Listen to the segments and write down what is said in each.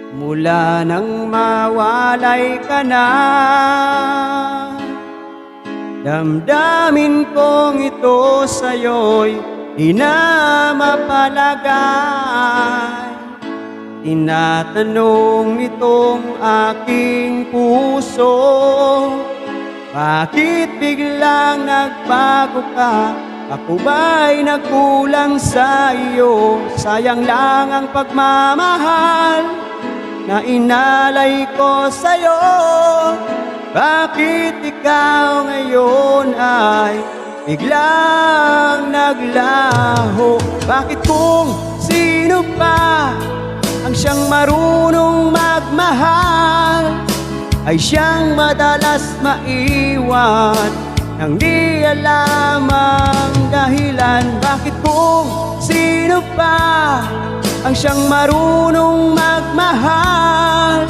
Mula nang mawalay ka na, damdamin kong ito sa'yo'y di na mapalagay. Tinatanong nitong aking puso, bakit biglang nagbago ka? Ako ba'y nagkulang sa iyo? Sayang lang ang pagmamahal na inalay ko sa'yo. Bakit ikaw ngayon ay biglang naglaho? Bakit kung sino pa ang siyang marunong magmahal ay siyang madalas maiwan nang di alam ang dahilan? Bakit kung sino pa ang siyang marunong magmahal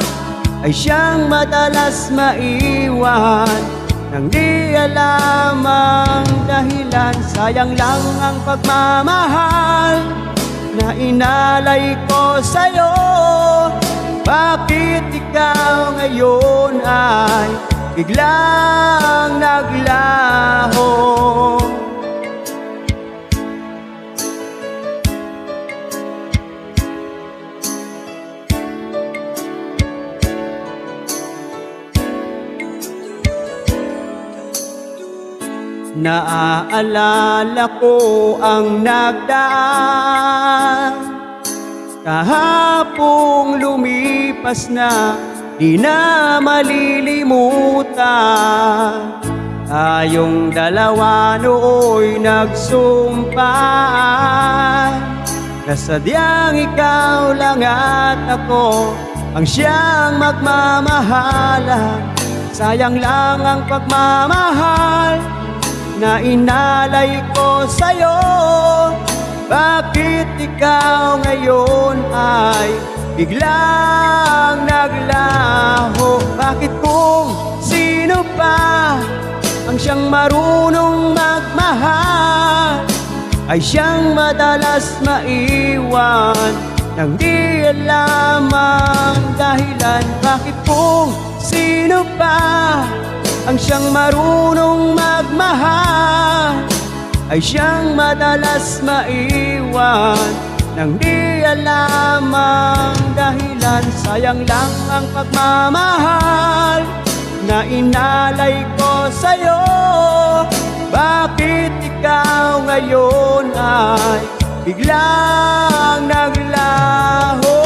ay siyang madalas maiwan nang di alam ang dahilan? Sayang lang ang pagmamahal na inalay ko sa'yo. Bakit ikaw ngayon ay biglang naglaho? Naaalala ko ang nagdaan, kahapong lumipas na di na malilimutan. Tayong dalawa nooy nagsumpaan na sadyang ikaw lang at ako ang siyang magmamahalan. Sayang lang ang pagmamahal na inalay ko sa'yo. Bakit ikaw ngayon ay biglang naglaho? Bakit kung sino pa ang siyang marunong magmahal ay siyang madalas maiwan nang di alam ang dahilan? Bakit kung sino pa ang siyang marunong magmahal ay siyang madalas maiwan nang di alam ang dahilan? Sayang lang ang pagmamahal na inalay ko sa'yo. Bakit ikaw ngayon ay biglang naglaho?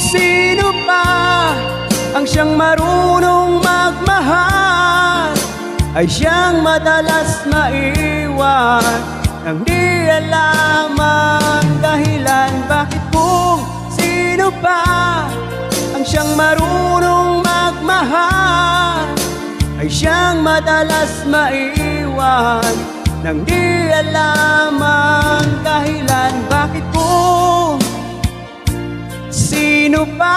Sino pa ang siyang marunong magmahal ay siyang madalas maiwan nang di alam ang dahilan? Bakit kung sino pa ang siyang marunong magmahal ay siyang madalas maiwan nang di alam ang dahilan? Bakit kung sino pa